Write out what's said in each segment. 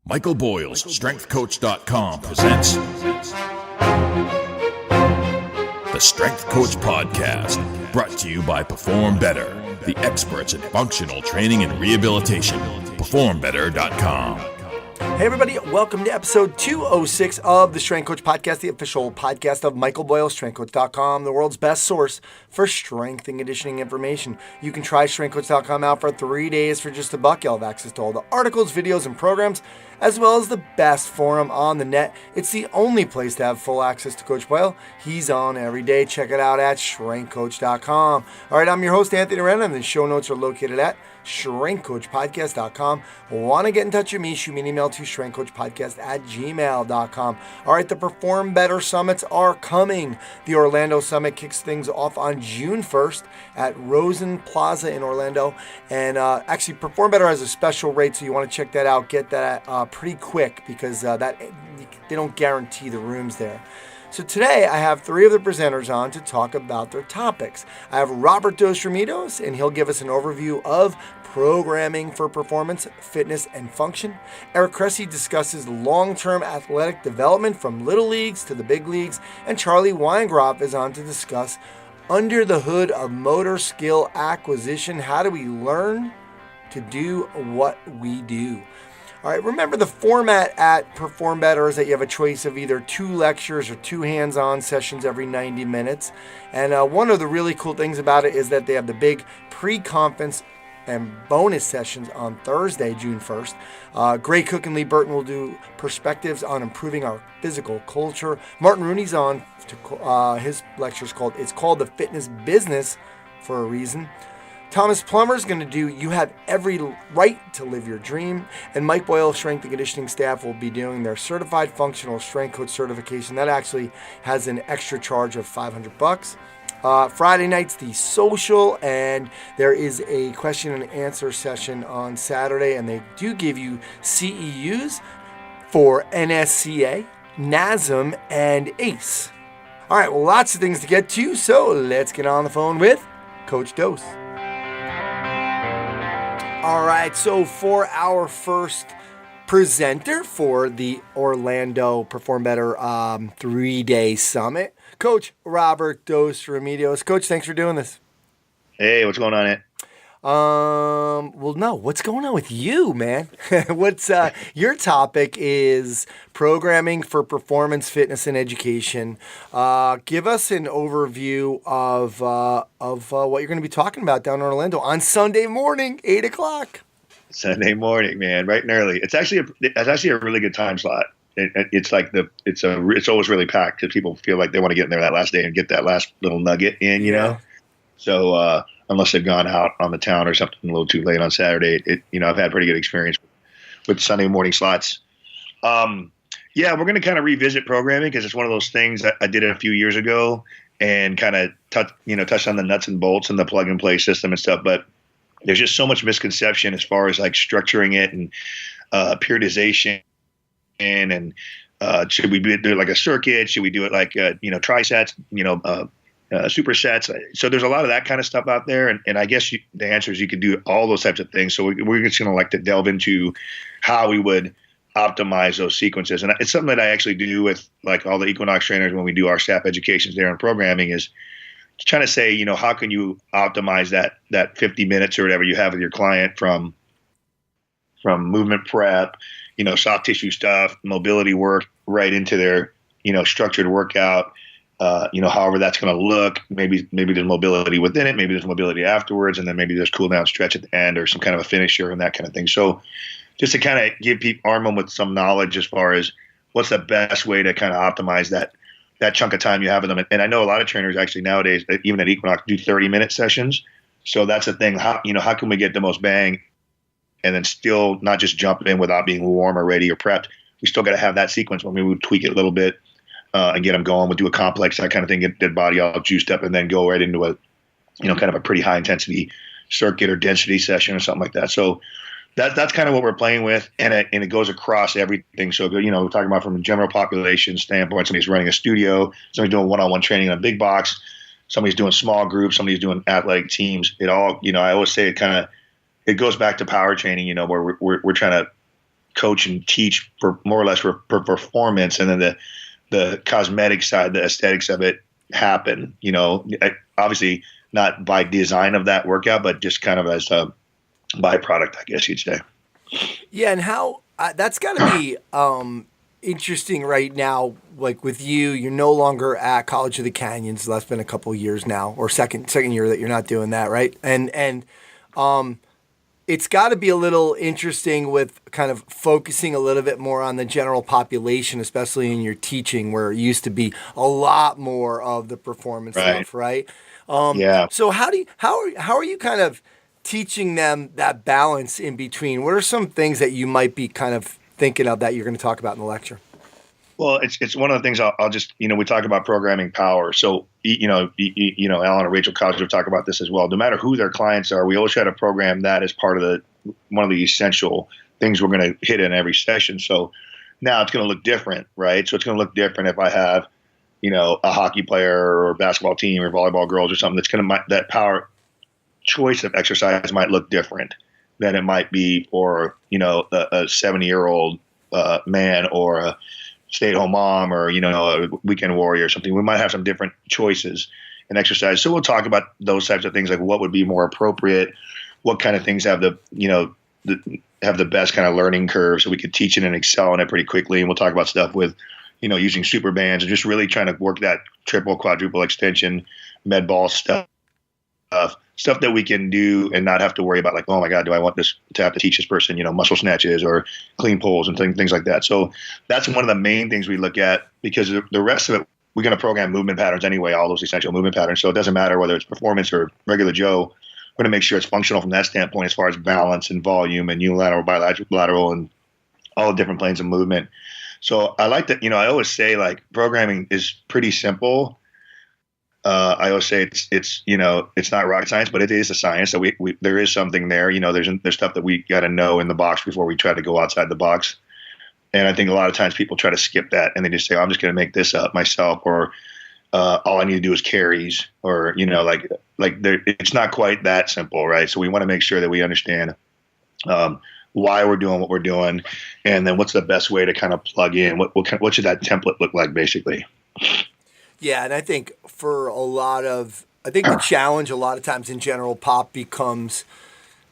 Michael Boyle's StrengthCoach.com presents the Strength Coach Podcast, brought to you by Perform Better, the experts in functional training and rehabilitation. PerformBetter.com. Hey everybody, welcome to episode 206 of the Strength Coach Podcast, the official podcast of Michael Boyle, StrengthCoach.com, the world's best source for strength and conditioning information. You can try StrengthCoach.com out for 3 days for just $1. You'll have access to all the articles, videos, and programs, as well as the best forum on the net. It's the only place to have full access to Coach Boyle. He's on every day. Check it out at StrengthCoach.com. All right, I'm your host, Anthony Arena, and the show notes are located at StrengthCoachPodcast.com. Want to get in touch with me? Shoot me an email to StrengthCoachPodcast@gmail.com. All right, the Perform Better Summits are coming. The Orlando Summit kicks things off on June 1st at Rosen Plaza in Orlando. And actually, Perform Better has a special rate, so you want to check that out. Get that pretty quick because they don't guarantee the rooms there. So today I have three of the presenters on to talk about their topics. I have Robert Remedios, and he'll give us an overview of programming for performance, fitness, and function. Eric Cressey discusses long-term athletic development from little leagues to the big leagues. And Charlie Weingroff is on to discuss under the hood of motor skill acquisition. How do we learn to do what we do? All right, remember the format at Perform Better is that you have a choice of either 2 lectures or 2 hands-on sessions every 90 minutes. And one of the really cool things about it is that they have the big pre-conference and bonus sessions on Thursday, June 1st. Gray Cook and Lee Burton will do perspectives on improving our physical culture. Martin Rooney's on to his lecture's called the Fitness Business for a Reason. Thomas Plummer's going to do You Have Every Right to Live Your Dream. And Mike Boyle, Strength and Conditioning staff, will be doing their Certified Functional Strength Coach certification. That actually has an extra charge of $500. Friday night's the social, and there is a question and answer session on Saturday, and they do give you CEUs for NSCA, NASM, and ACE. All right, well, lots of things to get to, so let's get on the phone with Coach Dose. All right, so for our first presenter for the Orlando Perform Better 3-day summit, Coach Robert Remedios. Coach, thanks for doing this. Hey, what's going on, Ant? Well, no, what's going on with you, man? What's your topic is programming for performance, fitness, and education. Give us an overview of what you're going to be talking about down in Orlando on Sunday morning, 8 o'clock. Sunday morning, man, bright and early. It's actually a really good time slot. It's always really packed because people feel like they want to get in there that last day and get that last little nugget in, you know. So unless they've gone out on the town or something a little too late on Saturday, I've had pretty good experience with Sunday morning slots. We're going to kind of revisit programming because it's one of those things that I did it a few years ago and kind of touched on the nuts and bolts and the plug and play system and stuff. But there's just so much misconception as far as like structuring it and periodization. And should we do it like a circuit? Should we do it like trisets? Supersets? So there's a lot of that kind of stuff out there, and I guess the answer is you could do all those types of things. So we're just going to like to delve into how we would optimize those sequences, and it's something that I actually do with like all the Equinox trainers when we do our staff educations there in programming is trying to say, how can you optimize that 50 minutes or whatever you have with your client from movement prep, soft tissue stuff, mobility work, right into their, structured workout, however that's going to look. Maybe there's mobility within it, maybe there's mobility afterwards, and then maybe there's cool down stretch at the end or some kind of a finisher and that kind of thing. So just to kind of give people, arm them with some knowledge as far as what's the best way to kind of optimize that chunk of time you have with them. And I know a lot of trainers actually nowadays, even at Equinox, do 30-minute sessions. So that's the thing. How can we get the most bang and then still not just jump in without being warm or ready or prepped? We still got to have that sequence when we would tweak it a little bit and get them going. We'll do a complex, that kind of thing, get their body all juiced up, and then go right into a, kind of a pretty high intensity circuit or density session or something like that. So that's kind of what we're playing with, and it goes across everything. So, we're talking about from a general population standpoint, somebody's running a studio, somebody's doing one-on-one training in a big box, somebody's doing small groups, somebody's doing athletic teams. It all, I always say it goes back to power training, where we're trying to coach and teach for more or less for performance, and then the cosmetic side, the aesthetics of it happen. Obviously not by design of that workout, but just kind of as a byproduct, I guess you'd say. Yeah, and how that's got to be interesting right now. Like with you, you're no longer at College of the Canyons. That's been a couple of years now, or second year that you're not doing that, right? And it's got to be a little interesting with kind of focusing a little bit more on the general population, especially in your teaching, where it used to be a lot more of the performance stuff, right? Yeah. So how are you kind of teaching them that balance in between? What are some things that you might be kind of thinking of that you're going to talk about in the lecture? Well, it's one of the things I'll just, we talk about programming power. So, Alan and Rachel College will talk about this as well. No matter who their clients are, we always try to program that as part of one of the essential things we're going to hit in every session. So now it's going to look different, right? So it's going to look different if I have, a hockey player or a basketball team or volleyball girls or something that power choice of exercise might look different than it might be for, a 70-year-old man or a stay-at-home mom or, a weekend warrior or something. We might have some different choices in exercise. So we'll talk about those types of things, like what would be more appropriate, what kind of things have the best kind of learning curve so we could teach it and excel in it pretty quickly. And we'll talk about stuff with, using super bands and just really trying to work that triple, quadruple extension, med ball stuff that we can do and not have to worry about, like, oh my God, do I want this to have to teach this person, muscle snatches or clean pulls and things like that. So that's one of the main things we look at, because the rest of it, we're going to program movement patterns anyway, all those essential movement patterns. So it doesn't matter whether it's performance or regular Joe. We're going to make sure it's functional from that standpoint as far as balance and volume and unilateral, bilateral, and all the different planes of movement. So I like that, I always say, like, programming is pretty simple. I always say it's not rocket science, but it is a science. So there is something there. There's stuff that we got to know in the box before we try to go outside the box. And I think a lot of times people try to skip that and they just say, oh, I'm just going to make this up myself, or all I need to do is carries, or it's not quite that simple, right? So we want to make sure that we understand why we're doing what we're doing, and then what's the best way to kind of plug in. What should that template look like, basically? Yeah, and I think the challenge a lot of times in general pop becomes,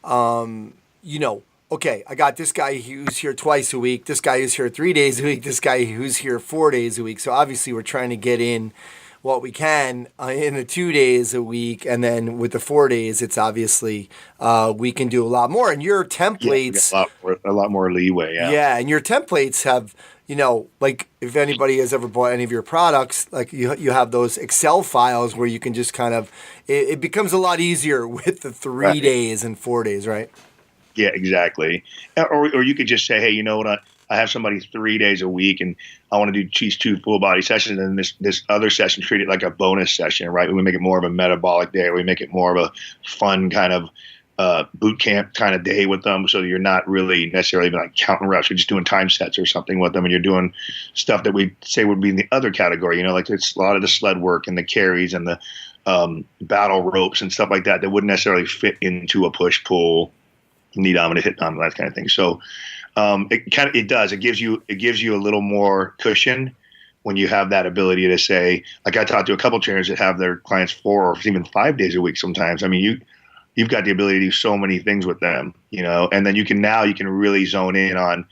okay, I got this guy who's here twice a week, this guy who's here 3 days a week, this guy who's here 4 days a week. So obviously we're trying to get in what we can in the 2 days a week, and then with the 4 days, it's obviously we can do a lot more. And your templates, a lot more leeway. Yeah, and your templates have, like, if anybody has ever bought any of your products, like you have those Excel files where you can just kind of, it becomes a lot easier with the 3 days and 4 days, right? Yeah, exactly. Or you could just say, hey, you know what? I have somebody 3 days a week and I want to do these 2 full body sessions, and this other session, treat it like a bonus session, right? We make it more of a metabolic day. We make it more of a fun kind of boot camp kind of day with them. So you're not really necessarily like counting reps. You're just doing time sets or something with them, and you're doing stuff that we say would be in the other category, like it's a lot of the sled work and the carries and the battle ropes and stuff like that wouldn't necessarily fit into a push pull, knee dominant, hip dominant, that kind of thing. So it gives you a little more cushion when you have that ability to say, like, I talked to a couple trainers that have their clients 4 or even 5 days a week sometimes. I mean, you've got the ability to do so many things with them, and then you can really zone in on,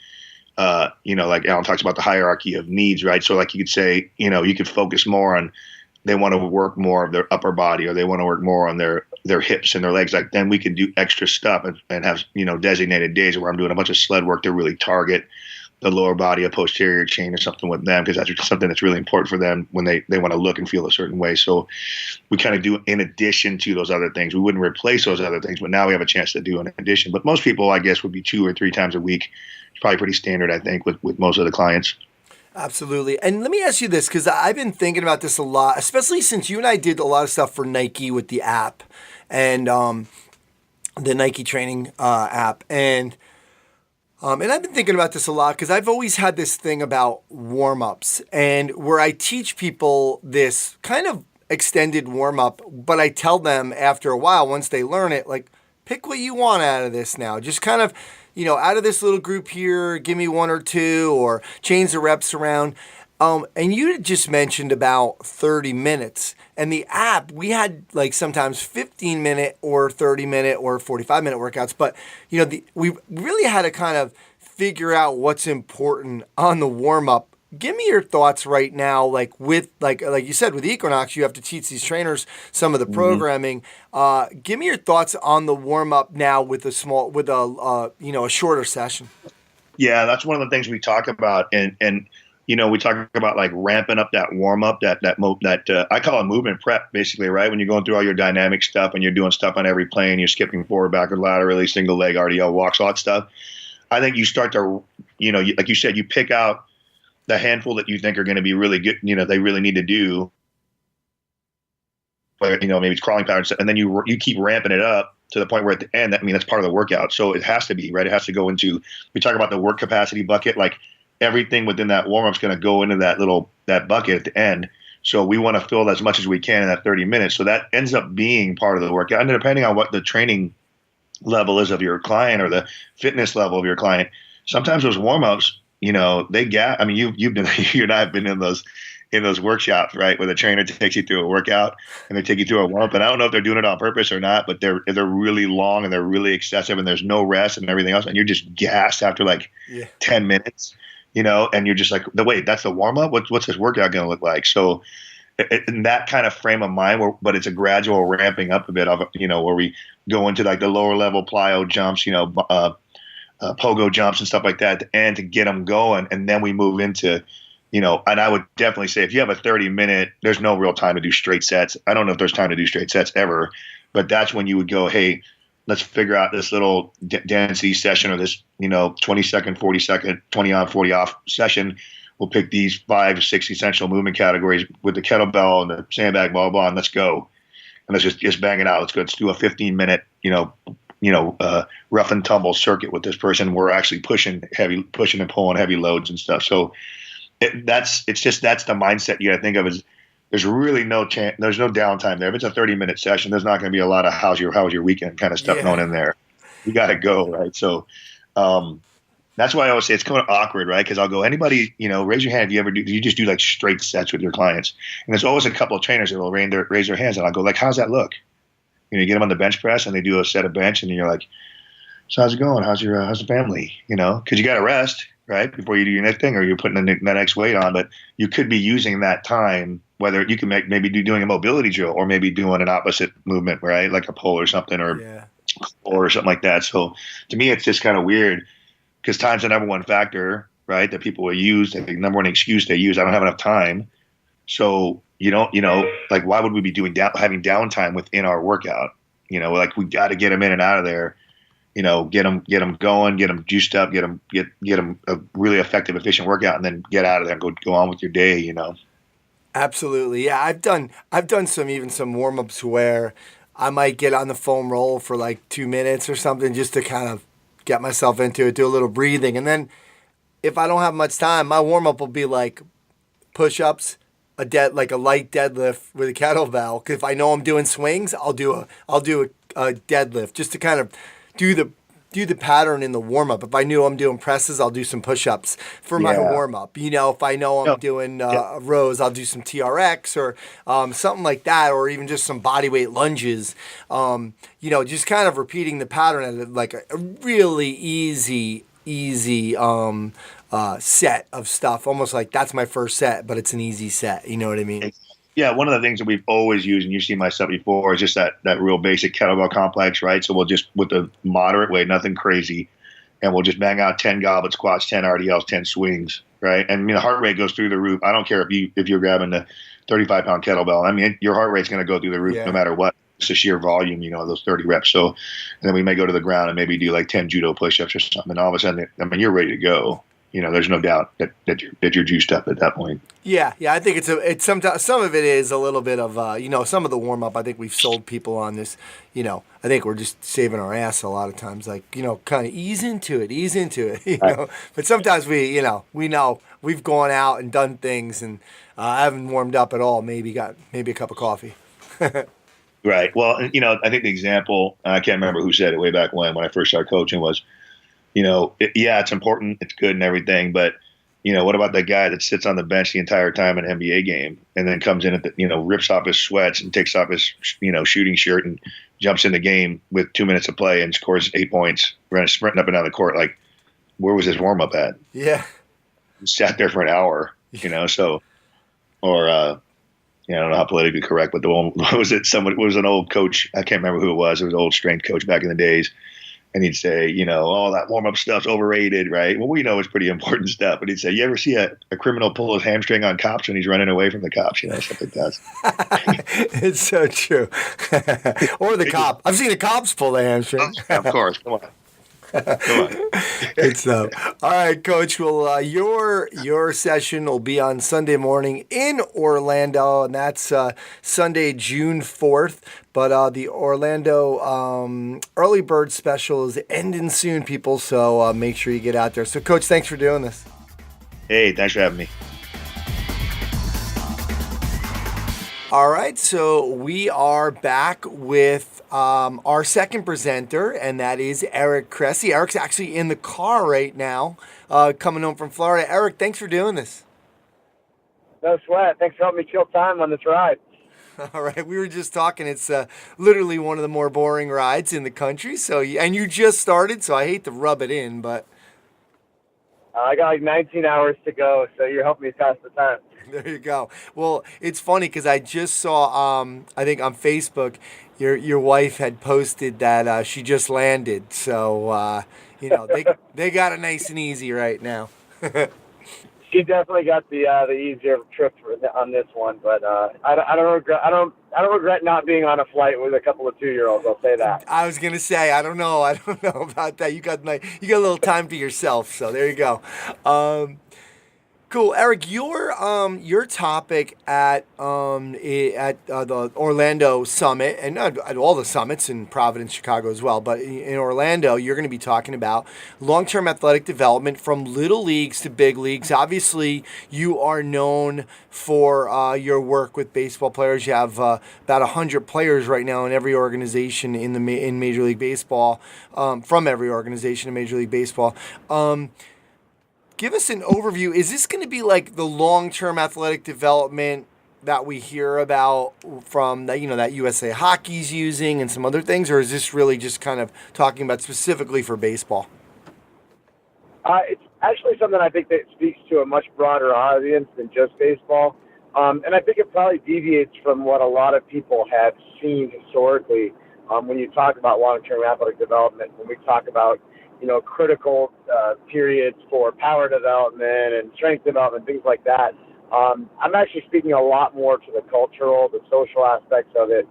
like Alan talks about the hierarchy of needs, right? So like you could say, you could focus more on, they want to work more of their upper body, or they want to work more on their hips and their legs. Like, then we can do extra stuff and have, designated days where I'm doing a bunch of sled work to really target the lower body, a posterior chain or something with them, because that's something that's really important for them when they want to look and feel a certain way. So we kind of do in addition to those other things. We wouldn't replace those other things, but now we have a chance to do in addition. But most people, I guess, would be 2 or 3 times a week. It's probably pretty standard, I think, with most of the clients. Absolutely. And let me ask you this, because I've been thinking about this a lot, especially since you and I did a lot of stuff for Nike with the app and the Nike training app. And I've been thinking about this a lot because I've always had this thing about warm-ups, and where I teach people this kind of extended warm-up, but I tell them after a while, once they learn it, like, pick what you want out of this now. Just kind of out of this little group here, give me one or two, or change the reps around. And you just mentioned about 30 minutes. And the app, we had like sometimes 15-minute or 30-minute or 45-minute workouts. But, we really had to kind of figure out what's important on the warm-up. Give me your thoughts right now, like you said, with Equinox, you have to teach these trainers some of the programming. Give me your thoughts on the warm-up now with a shorter session. Yeah, that's one of the things we talk about. And we talk about like ramping up that warm up, that I call it movement prep, basically, right? When you're going through all your dynamic stuff and you're doing stuff on every plane, you're skipping forward, backward, laterally, single leg, RDL walks, all that stuff. I think you start to, like you said, you pick out the handful that you think are going to be really good, they really need to do. Whether, maybe it's crawling patterns, and then you keep ramping it up to the point where at the end, that's part of the workout. So it has to be, right? It has to go into, we talk about the work capacity bucket, like everything within that warm up is going to go into that bucket at the end. So we want to fill as much as we can in that 30 minutes. So that ends up being part of the workout. And depending on what the training level is of your client or the fitness level of your client, sometimes those warm ups, they get, you've been, you and I have been in those workshops, right? Where the trainer takes you through a workout and they take you through a warm up. And I don't know if they're doing it on purpose or not, but they're really long and they're really excessive and there's no rest and everything else. And you're just gassed after 10 minutes. And you're just like, wait, that's the warm up? What's this workout going to look like? So in that kind of frame of mind, but it's a gradual ramping up a bit of, where we go into like the lower level plyo jumps, pogo jumps and stuff like that at the end to get them going. And then we move into, and I would definitely say if you have a 30-minute, there's no real time to do straight sets. I don't know if there's time to do straight sets ever, but that's when you would go, hey, let's figure out this little density session or this, 20-second, 40-second, 20 on, 40 off session. We'll pick these 5 or 6 essential movement categories with the kettlebell and the sandbag, blah, blah, and let's go. And let's just bang it out. Let's go. Let's do a 15-minute, rough and tumble circuit with this person. We're actually pushing and pulling heavy loads and stuff. So that's the mindset you got to think of. Is there's really no chance, there's no downtime there. If it's a 30-minute session, there's not going to be a lot of how's your weekend kind of stuff going in there. You got to go, right? So that's why I always say it's kind of awkward, right? Because I'll go, anybody, raise your hand if you just do like straight sets with your clients. And there's always a couple of trainers that will raise their hands, and I'll go like, how's that look? You get them on the bench press and they do a set of bench, and you're like, so how's it going? How's the family? Because you got to rest, right, before you do your next thing, or you're putting the next weight on. But you could be using that time, whether you can maybe doing a mobility drill or maybe doing an opposite movement, right, like a pull or something, or something like that. So to me, it's just kind of weird because time's the number one factor, right, that people will use, the number one excuse they use. I don't have enough time. So like why would we be having downtime within our workout? Like we got to get them in and out of there. Get them going, get them juiced up, get them a really effective, efficient workout, and then get out of there and go on with your day. Absolutely, yeah. I've done some warm ups where I might get on the foam roll for like 2 minutes or something just to kind of get myself into it, do a little breathing, and then if I don't have much time, my warm up will be like push ups, a light deadlift with a kettlebell. Because if I know I'm doing swings, I'll do a deadlift just to kind of do the pattern in the warm up. If I knew I'm doing presses, I'll do some push ups for my warm up. If I know I'm doing rows, I'll do some TRX or something like that, or even just some body weight lunges. Just kind of repeating the pattern at like a really easy set of stuff, almost like that's my first set, but it's an easy set. You know what I mean? Yeah, one of the things that we've always used, and you've seen my stuff before, is just that real basic kettlebell complex, right? So we'll just, with the moderate weight, nothing crazy, and we'll just bang out 10 goblet squats, 10 RDLs, 10 swings, right? And the heart rate goes through the roof. I don't care if you're grabbing the 35-pound kettlebell. Your heart rate's going to go through the roof no matter what. It's the sheer volume, those 30 reps. So, and then we may go to the ground and maybe do like 10 judo push-ups or something, and all of a sudden, you're ready to go. There's no doubt that you're juiced up at that point. Yeah. I think it's sometimes some of it is a little bit of some of the warm up. I think we've sold people on this. I think we're just saving our ass a lot of times. Like kind of ease into it. But sometimes we know we've gone out and done things, and I haven't warmed up at all. Maybe a cup of coffee. Right. Well, I think the example, I can't remember who said it way back when I first started coaching, was yeah, it's important, it's good and everything, but what about that guy that sits on the bench the entire time in an NBA game and then comes in at rips off his sweats and takes off his shooting shirt and jumps in the game with 2 minutes to play and scores 8 points, sprinting up and down the court? Like, where was his warm up at? Yeah, He sat there for an hour, So, or I don't know how politically correct, but the one was it? It was an old coach. I can't remember who it was. It was an old strength coach back in the days. And he'd say, all that warm-up stuff's overrated, right? Well, we know it's pretty important stuff. But he'd say, you ever see a criminal pull his hamstring on cops when he's running away from the cops? Stuff like that. It's so true. Or the cop. I've seen the cops pull the hamstring. Of course. Come on. Good stuff. All right, Coach. Well, your session will be on Sunday morning in Orlando, and that's Sunday, June 4th. But the Orlando early bird special is ending soon, people. So make sure you get out there. So, Coach, thanks for doing this. Hey, thanks for having me. All right, so we are back with our second presenter, and that is Eric Cressey. Eric's actually in the car right now, coming home from Florida. Eric, thanks for doing this. No sweat. Thanks for helping me kill time on this ride. All right, we were just talking. It's literally one of the more boring rides in the country. So, and you just started, so I hate to rub it in, but I got like 19 hours to go, so you're helping me pass the time. There you go. Well, it's funny because I just saw, I think on Facebook, your wife had posted that she just landed. So, they got it nice and easy right now. She definitely got the easier trip on this one, but I don't regret not being on a flight with a couple of 2-year-olds. I'll say that. I was gonna say I don't know about that. You got a little time to yourself, so there you go. Cool, Eric. Your topic at the Orlando Summit, and at all the summits in Providence, Chicago as well, but in Orlando, you're going to be talking about long-term athletic development from little leagues to big leagues. Obviously, you are known for your work with baseball players. You have about 100 players right now in every organization in Major League Baseball, from every organization in Major League Baseball. Give us an overview. Is this going to be like the long-term athletic development that we hear about from that USA Hockey's using and some other things, or is this really just kind of talking about specifically for baseball? It's actually something I think that speaks to a much broader audience than just baseball, and I think it probably deviates from what a lot of people have seen historically when you talk about long-term athletic development. When we talk about critical periods for power development and strength development, things like that. I'm actually speaking a lot more to the cultural, the social aspects of it,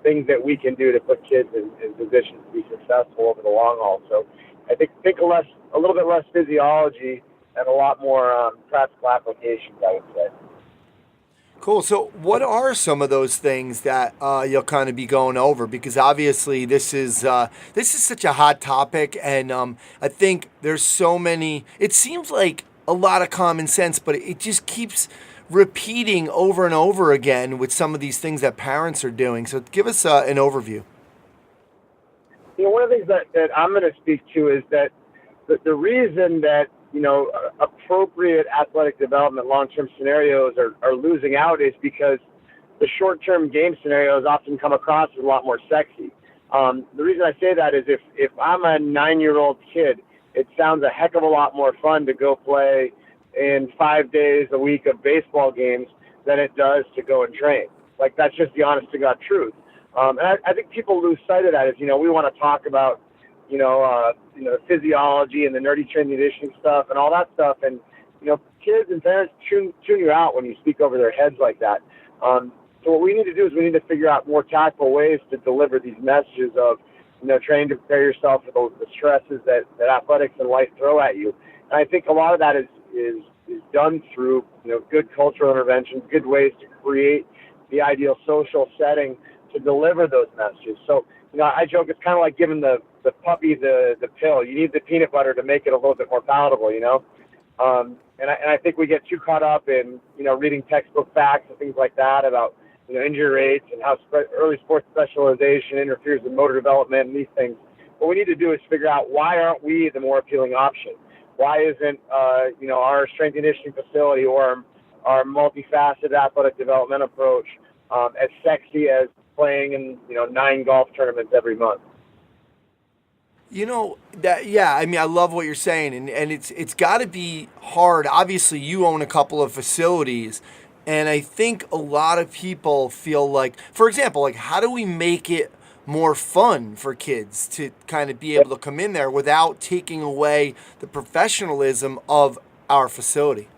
things that we can do to put kids in positions to be successful over the long haul. So I think a little bit less physiology and a lot more practical applications, I would say. Cool. So what are some of those things that you'll kind of be going over? Because obviously this is such a hot topic, and I think there's so many. It seems like a lot of common sense, but it just keeps repeating over and over again with some of these things that parents are doing. So give us an overview. One of the things that I'm going to speak to is that the reason that appropriate athletic development long-term scenarios are losing out is because the short-term game scenarios often come across as a lot more sexy. The reason I say that is if I'm a 9-year-old kid, it sounds a heck of a lot more fun to go play in 5 days a week of baseball games than it does to go and train. Like, that's just the honest to God truth. And I think people lose sight of that is, we want to talk about the physiology and the nerdy training conditioning stuff and all that stuff. And, kids and parents tune you out when you speak over their heads like that. So what we need to do is we need to figure out more tactful ways to deliver these messages of, trying to prepare yourself for the stresses that athletics and life throw at you. And I think a lot of that is done through, good cultural interventions, good ways to create the ideal social setting to deliver those messages. So, I joke it's kind of like giving the puppy the pill. You need the peanut butter to make it a little bit more palatable, And I think we get too caught up in, reading textbook facts and things like that about, injury rates and how early sports specialization interferes with motor development and these things. what we need to do is figure out why aren't we the more appealing option? Why isn't our strength and conditioning facility or our multifaceted athletic development approach as sexy as playing in 9 golf tournaments every month? I love what you're saying, and it's got to be hard. Obviously, you own a couple of facilities, and I think a lot of people feel like, for example, like, how do we make it more fun for kids to kind of be able to come in there without taking away the professionalism of our facility?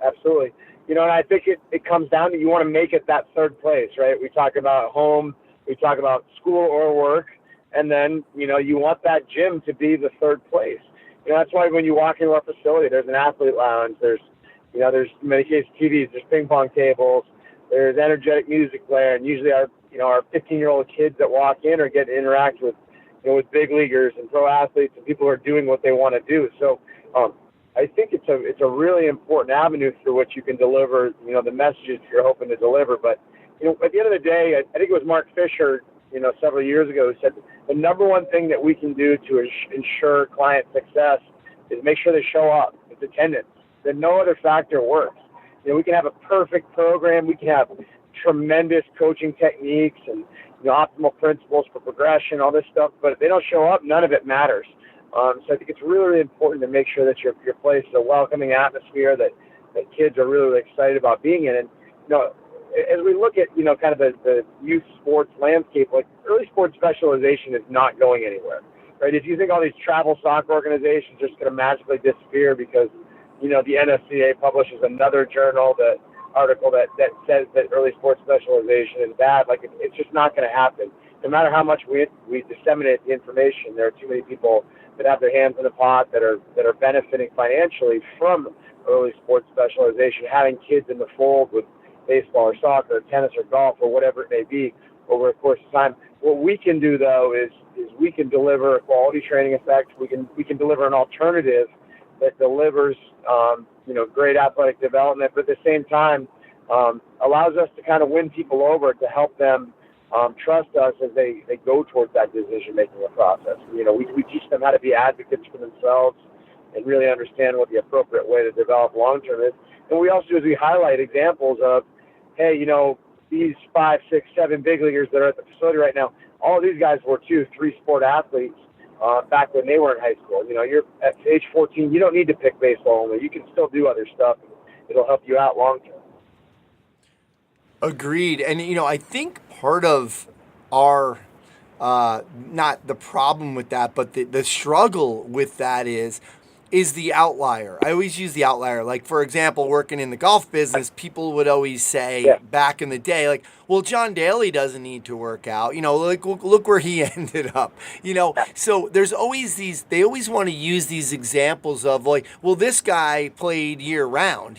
Absolutely. And I think it comes down to, you want to make it that third place, right? We talk about home, we talk about school or work, and then, you want that gym to be the third place. That's why when you walk into our facility, there's an athlete lounge, there's in many cases TVs, there's ping pong tables, there's energetic music playing, and usually our 15-year-old kids that walk in are getting to interact with, with big leaguers and pro athletes and people who are doing what they want to do. So, I think it's a really important avenue through which you can deliver, the messages you're hoping to deliver. But, at the end of the day, I think it was Mark Fisher, several years ago, who said the number one thing that we can do to ensure client success is make sure they show up. It's attendance. Then no other factor works. We can have a perfect program. We can have tremendous coaching techniques and optimal principles for progression, all this stuff. But if they don't show up, none of it matters. So I think it's really, really important to make sure that your place is a welcoming atmosphere, that kids are really, really excited about being in. And, as we look at, kind of the youth sports landscape, like, early sports specialization is not going anywhere, right? If you think all these travel soccer organizations are just going to magically disappear because, the NSCA publishes another article that says that early sports specialization is bad, like, it's just not going to happen. No matter how much we disseminate the information, there are too many people that have their hands in the pot that are benefiting financially from early sports specialization, having kids in the fold with baseball or soccer or tennis or golf or whatever it may be over a course of time. What we can do, though, is we can deliver a quality training effect. We can deliver an alternative that delivers great athletic development, but at the same time allows us to kind of win people over, to help them trust us as they go towards that decision-making process. We teach them how to be advocates for themselves and really understand what the appropriate way to develop long-term is. And we also do is we highlight examples of, hey, these 5, 6, 7 big leaguers that are at the facility right now, all of these guys were 2, 3 sport athletes back when they were in high school. You're at age 14, you don't need to pick baseball only. You can still do other stuff. It'll help you out long-term. Agreed. And, I think part of our, not the problem with that, but the struggle with that is the outlier. I always use the outlier. Like, for example, working in the golf business, people would always say back in the day, like, well, John Daly doesn't need to work out. Like, look where he ended up. So there's always they always want to use these examples of, like, well, this guy played year round.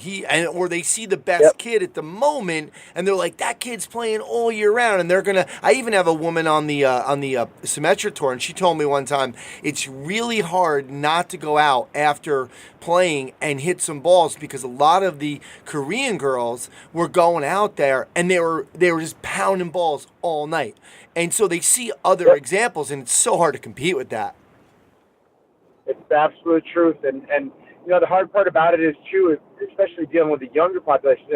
Or they see the best kid at the moment, and they're like, that kid's playing all year round. And I even have a woman on the Symetra tour, and she told me one time, it's really hard not to go out after playing and hit some balls, because a lot of the Korean girls were going out there and they were just pounding balls all night. And so they see other examples, and it's so hard to compete with that. It's the absolute truth. And the hard part about it is, too, especially dealing with the younger population,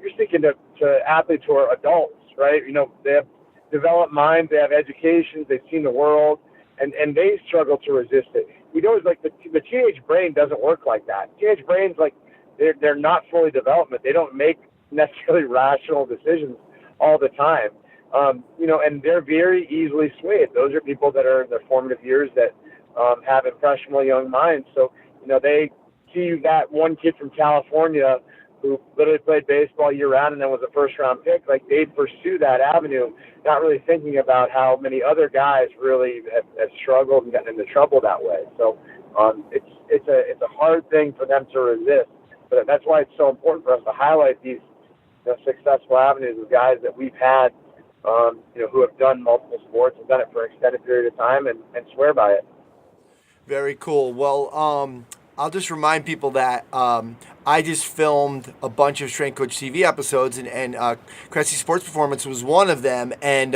you're speaking to athletes who are adults, right? They have developed minds, they have educations, they've seen the world, and they struggle to resist it. We know, like, the teenage brain doesn't work like that. Teenage brains, like, they're not fully developed. They don't make necessarily rational decisions all the time. And they're very easily swayed. Those are people that are in their formative years that have impressionable young minds. So, they see that one kid from California who literally played baseball year round and then was a first round pick. Like, they pursue that avenue, not really thinking about how many other guys really have struggled and gotten into trouble that way. So it's a hard thing for them to resist. But that's why it's so important for us to highlight these successful avenues of guys that we've had, who have done multiple sports and done it for an extended period of time and swear by it. Very cool. Well, I'll just remind people that I just filmed a bunch of Strength Coach TV episodes, and Cressey Sports Performance was one of them. And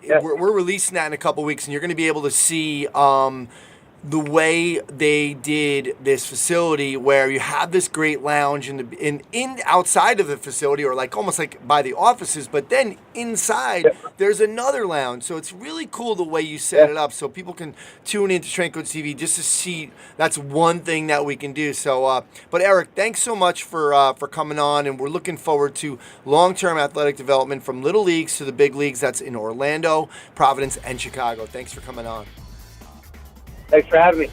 we're releasing that in a couple weeks, and you're going to be able to see the way they did this facility, where you have this great lounge in outside of the facility, or like almost like by the offices, but then inside there's another lounge. So it's really cool the way you set it up, so people can tune into Strength Coach TV just to see. That's one thing that we can do. So, but Eric, thanks so much for coming on, and we're looking forward to long-term athletic development from little leagues to the big leagues. That's in Orlando, Providence, and Chicago. Thanks for coming on. Thanks for having me.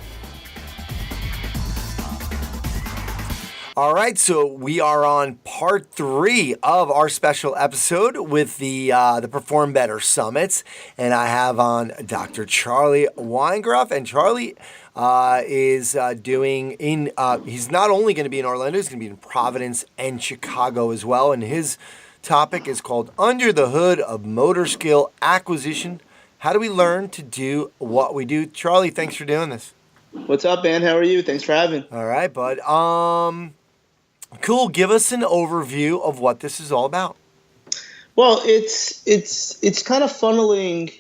All right, so we are on part 3 of our special episode with the Perform Better Summits, and I have on Dr. Charlie Weingroff, and Charlie is he's not only going to be in Orlando, he's going to be in Providence and Chicago as well, and his topic is called Under the Hood of Motor Skill Acquisition. How do we learn to do what we do? Charlie, thanks for doing this. What's up, man? How are you? Thanks for having. All right, bud. Cool. Give us an overview of what this is all about. Well, it's kind of funneling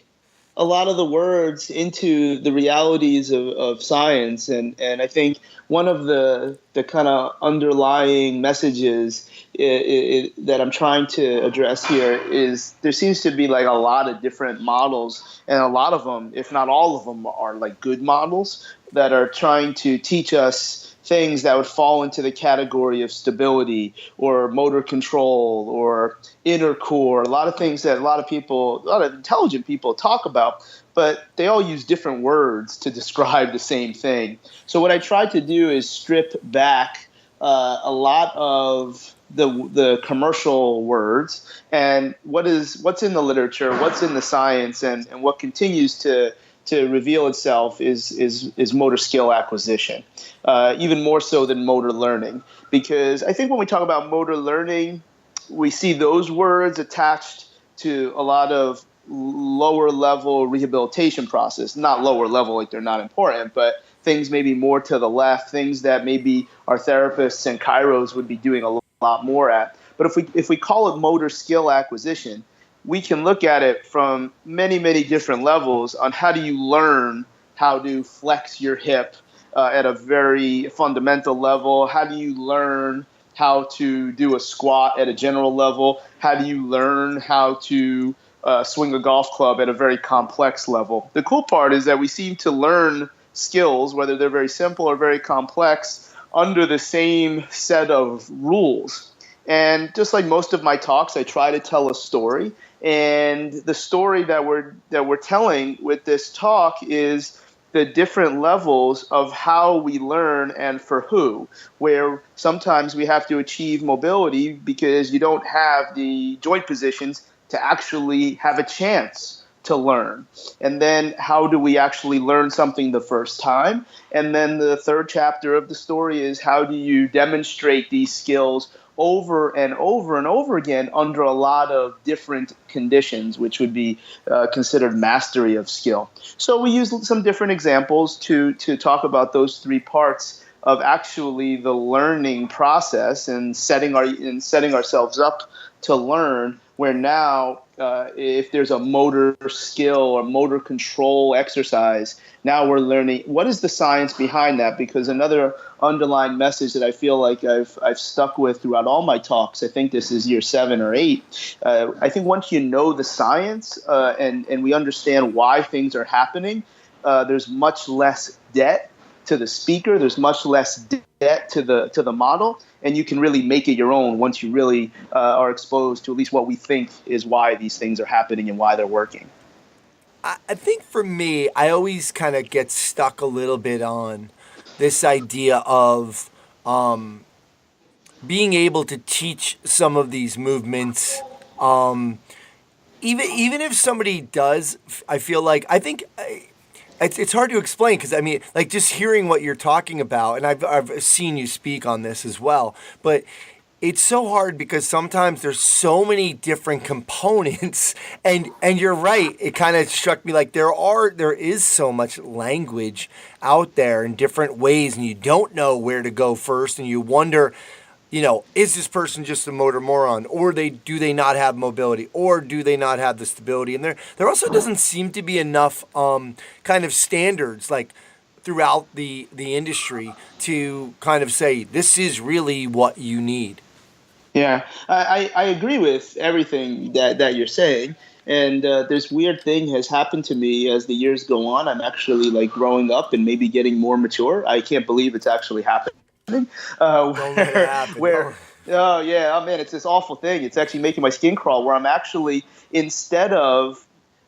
a lot of the words into the realities of science, and I think one of the kind of underlying messages that I'm trying to address here is there seems to be like a lot of different models, and a lot of them, if not all of them, are like good models that are trying to teach us things that would fall into the category of stability or motor control or inner core, a lot of things that a lot of intelligent people talk about, but they all use different words to describe the same thing. So what I tried to do is strip back a lot of the commercial words and what's in the literature, what's in the science, and what continues to reveal itself is motor skill acquisition, even more so than motor learning. Because I think when we talk about motor learning, we see those words attached to a lot of lower level rehabilitation process. Not lower level like they're not important, but things maybe more to the left, things that maybe our therapists and chiros would be doing a lot more at. But if we call it motor skill acquisition, we can look at it from many, many different levels on how do you learn how to flex your hip at a very fundamental level. How do you learn how to do a squat at a general level? How do you learn how to swing a golf club at a very complex level? The cool part is that we seem to learn skills, whether they're very simple or very complex, under the same set of rules. And just like most of my talks, I try to tell a story. And the story that we're telling with this talk is the different levels of how we learn and for who, where sometimes we have to achieve mobility because you don't have the joint positions to actually have a chance to learn. And then how do we actually learn something the first time? And then the third chapter of the story is how do you demonstrate these skills over and over and over again under a lot of different conditions, which would be considered mastery of skill. So we use some different examples to talk about those 3 parts of actually the learning process and setting ourselves up to learn, where now if there's a motor skill or motor control exercise, now we're learning what is the science behind that. Because another underlying message that I feel like I've stuck with throughout all my talks, I think this is year 7 or 8, I think once you know the science and we understand why things are happening, there's much less debt to the speaker, there's much less debt to the model, and you can really make it your own once you really are exposed to at least what we think is why these things are happening and why they're working. I think for me, I always kind of get stuck a little bit on this idea of being able to teach some of these movements. Even if somebody does, I feel like, I think it's hard to explain, because I mean, like, just hearing what you're talking about, and I've seen you speak on this as well, but it's so hard because sometimes there's so many different components and you're right, it kind of struck me like there is so much language out there in different ways and you don't know where to go first and you wonder, is this person just a motor moron, or do they not have mobility, or do they not have the stability? And there also doesn't seem to be enough kind of standards like throughout the industry to kind of say this is really what you need. Yeah, I agree with everything that you're saying. And this weird thing has happened to me as the years go on. I'm actually like growing up and maybe getting more mature. I can't believe it's actually happening. Don't let it happen. Oh yeah, oh man, it's this awful thing. It's actually making my skin crawl. Where I'm actually, instead of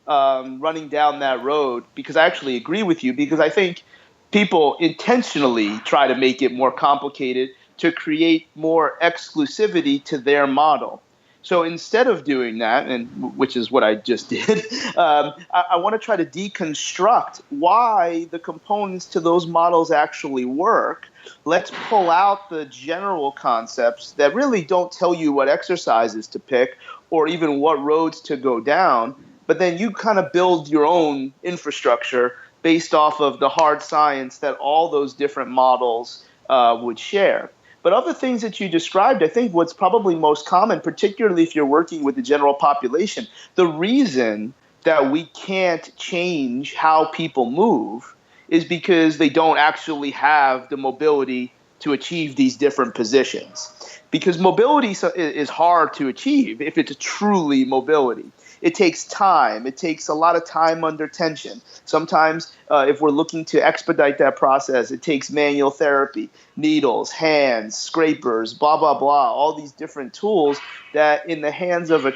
running down that road, because I actually agree with you, because I think people intentionally try to make it more complicated to create more exclusivity to their model. So instead of doing that, and which is what I just did, I want to try to deconstruct why the components to those models actually work. Let's pull out the general concepts that really don't tell you what exercises to pick or even what roads to go down, but then you kind of build your own infrastructure based off of the hard science that all those different models would share. But other things that you described, I think what's probably most common, particularly if you're working with the general population, the reason that we can't change how people move is because they don't actually have the mobility to achieve these different positions. Because mobility is hard to achieve if it's truly mobility. It takes time. It takes a lot of time under tension. Sometimes if we're looking to expedite that process, it takes manual therapy, needles, hands, scrapers, blah, blah, blah, all these different tools that in the hands of a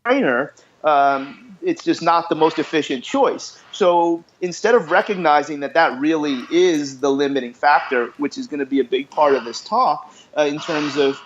trainer, it's just not the most efficient choice. So instead of recognizing that that really is the limiting factor, which is going to be a big part of this talk in terms of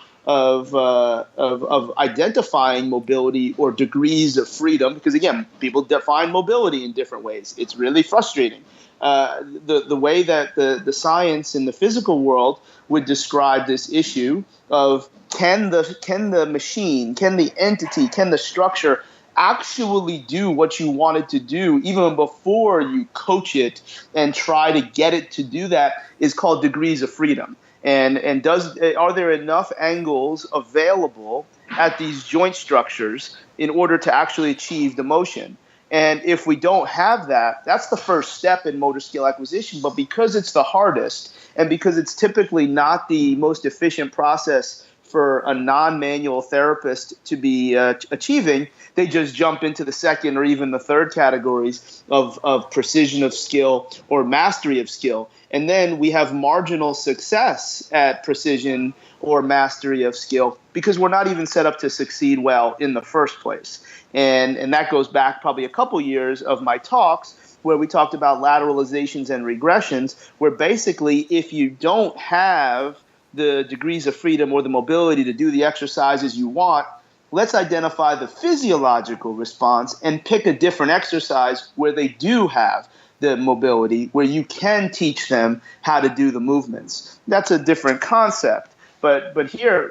identifying mobility or degrees of freedom, because again, people define mobility in different ways. It's really frustrating. The way that the science in the physical world would describe this issue of can the machine, can the entity, can the structure actually do what you want it to do even before you coach it and try to get it to do that is called degrees of freedom. And are there enough angles available at these joint structures in order to actually achieve the motion? And if we don't have that, that's the first step in motor skill acquisition. But because it's the hardest and because it's typically not the most efficient process for a non-manual therapist to be achieving, they just jump into the second or even the third categories of precision of skill or mastery of skill. And then we have marginal success at precision or mastery of skill because we're not even set up to succeed well in the first place. And that goes back probably a couple years of my talks where we talked about lateralizations and regressions, where basically if you don't have the degrees of freedom or the mobility to do the exercises you want, let's identify the physiological response and pick a different exercise where they do have the mobility, where you can teach them how to do the movements. That's a different concept. But here,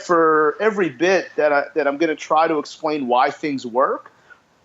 for every bit that I'm going to try to explain why things work,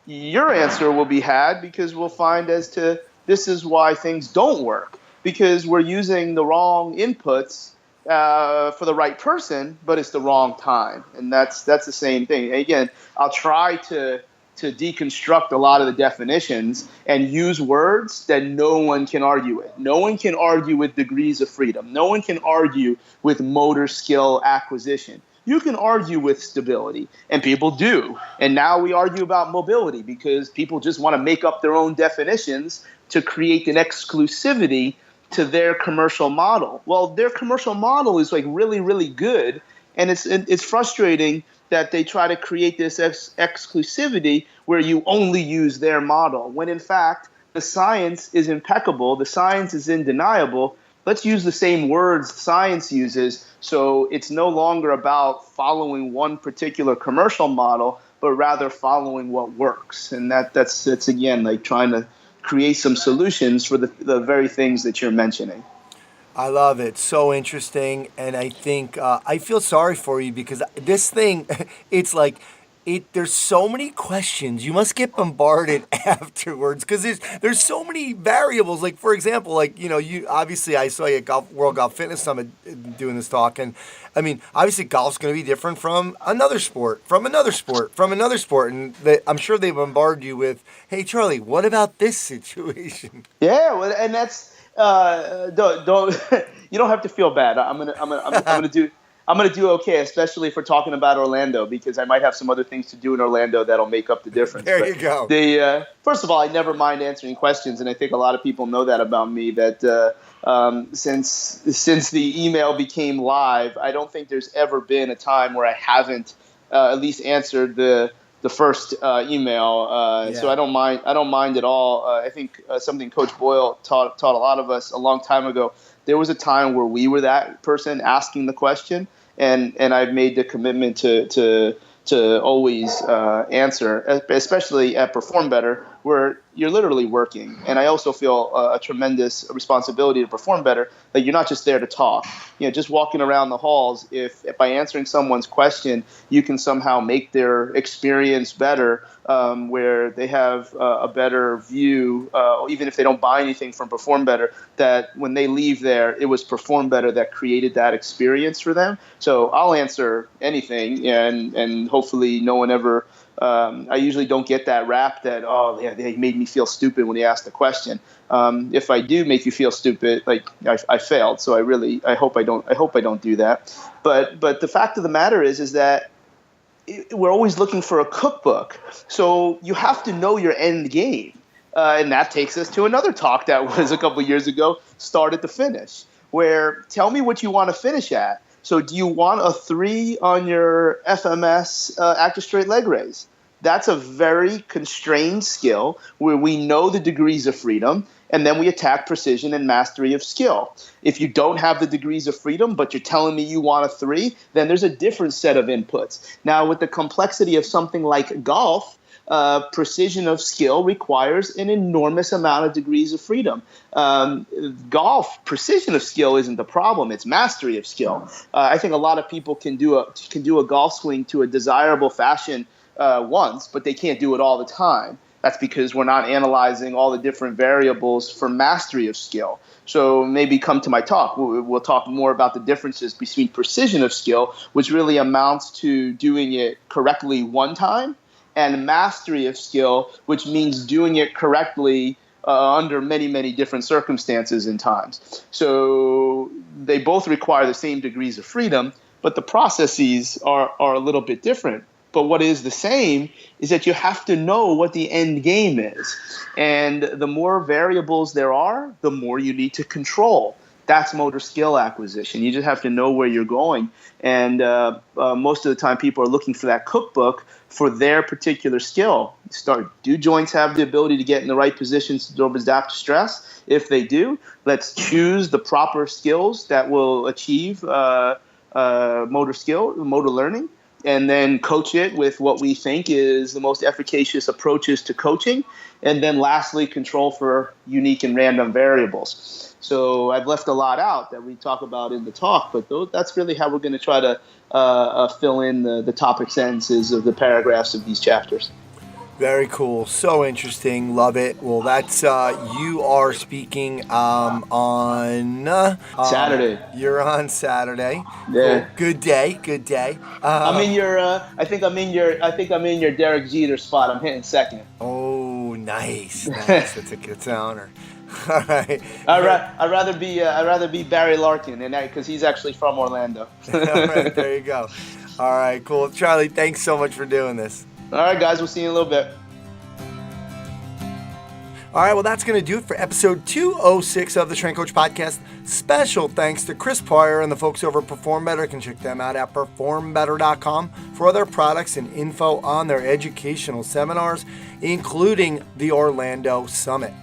your answer will be had because we'll find as to this is why things don't work, because we're using the wrong inputs for the right person, but it's the wrong time. And that's the same thing. Again, I'll try to deconstruct a lot of the definitions and use words that no one can argue with. No one can argue with degrees of freedom. No one can argue with motor skill acquisition. You can argue with stability, and people do. And now we argue about mobility because people just want to make up their own definitions to create an exclusivity to their commercial model. Well, their commercial model is like really, really good, and it's frustrating that they try to create this exclusivity where you only use their model, when in fact the science is impeccable, the science is undeniable. Let's use the same words science uses, so it's no longer about following one particular commercial model, but rather following what works. And that's again like trying to create some solutions for the very things that you're mentioning. I love it. So interesting. And I think I feel sorry for you because this thing, it's like, there's so many questions. You must get bombarded afterwards because there's so many variables. Like, for example, like, you obviously, I saw you at World Golf Fitness Summit doing this talk. And I mean, obviously golf's going to be different from another sport, from another sport, from another sport. And I'm sure they bombard you with, hey, Charlie, what about this situation? Yeah, well, and that's don't you don't have to feel bad. I'm gonna do okay, especially if we're talking about Orlando, because I might have some other things to do in Orlando that'll make up the difference. There you go. First of all, I never mind answering questions, and I think a lot of people know that about me. That since the email became live, I don't think there's ever been a time where I haven't at least answered the first email. So I don't mind at all. I think something Coach Boyle taught a lot of us a long time ago. There was a time where we were that person asking the question, and I've made the commitment to always answer, especially at Perform Better, where you're literally working. And I also feel a tremendous responsibility to perform better, that you're not just there to talk. Just walking around the halls, if by answering someone's question, you can somehow make their experience better, where they have a better view, even if they don't buy anything from Perform Better, that when they leave there, it was Perform Better that created that experience for them. So I'll answer anything, and hopefully no one ever I usually don't get that rap that, oh, yeah, they made me feel stupid when he asked the question. If I do make you feel stupid, like I failed. So I hope I don't do that. But the fact of the matter is that we're always looking for a cookbook. So you have to know your end game. And that takes us to another talk that was a couple years ago, Start at the Finish, where tell me what you want to finish at. So do you want a 3 on your FMS active straight leg raise? That's a very constrained skill where we know the degrees of freedom, and then we attack precision and mastery of skill. If you don't have the degrees of freedom, but you're telling me you want a 3, then there's a different set of inputs. Now, with the complexity of something like golf, precision of skill requires an enormous amount of degrees of freedom. Golf, precision of skill isn't the problem; it's mastery of skill. I think a lot of people can do a golf swing to a desirable fashion once, but they can't do it all the time. That's because we're not analyzing all the different variables for mastery of skill. So maybe come to my talk. We'll talk more about the differences between precision of skill, which really amounts to doing it correctly one time, and mastery of skill, which means doing it correctly under many, many different circumstances and times. So they both require the same degrees of freedom, but the processes are a little bit different. But what is the same is that you have to know what the end game is. And the more variables there are, the more you need to control. That's motor skill acquisition. You just have to know where you're going. And most of the time people are looking for that cookbook for their particular skill. Do joints have the ability to get in the right positions to absorb adaptive stress? If they do, let's choose the proper skills that will achieve motor learning, and then coach it with what we think is the most efficacious approaches to coaching. And then lastly, control for unique and random variables. So I've left a lot out that we talk about in the talk, but that's really how we're going to try to fill in the topic sentences of the paragraphs of these chapters. Very cool. So interesting. Love it. Well, that's you are speaking on Saturday. You're on Saturday. Yeah. Cool. Good day. Good day. I'm in your. I think I'm in your Derek Jeter spot. I'm hitting second. Oh, nice. Nice. That's an honor. All right. I'd rather be Barry Larkin, and because he's actually from Orlando. All right. There you go. All right. Cool. Charlie, thanks so much for doing this. All right, guys, we'll see you in a little bit. All right, well, that's going to do it for episode 206 of the Strength Coach Podcast. Special thanks to Chris Pryor and the folks over at Perform Better. You can check them out at performbetter.com for other products and info on their educational seminars, including the Orlando Summit.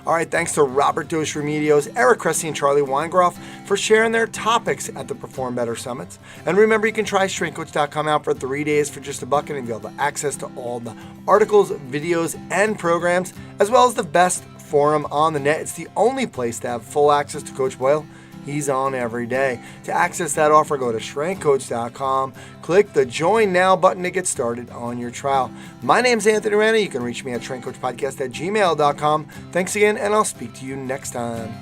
All right, thanks to Robert Dosh Remedios, Eric Cressey, and Charlie Weingroff for sharing their topics at the Perform Better Summits. And remember, you can try strengthcoach.com out for 3 days for just $1 and you'll have access to all the articles, videos, and programs, as well as the best forum on the net. It's the only place to have full access to Coach Boyle He's on every day. To access that offer, go to strengthcoach.com. Click the Join Now button to get started on your trial. My name's Anthony Rana. You can reach me at strengthcoachpodcast@gmail.com. Thanks again, and I'll speak to you next time.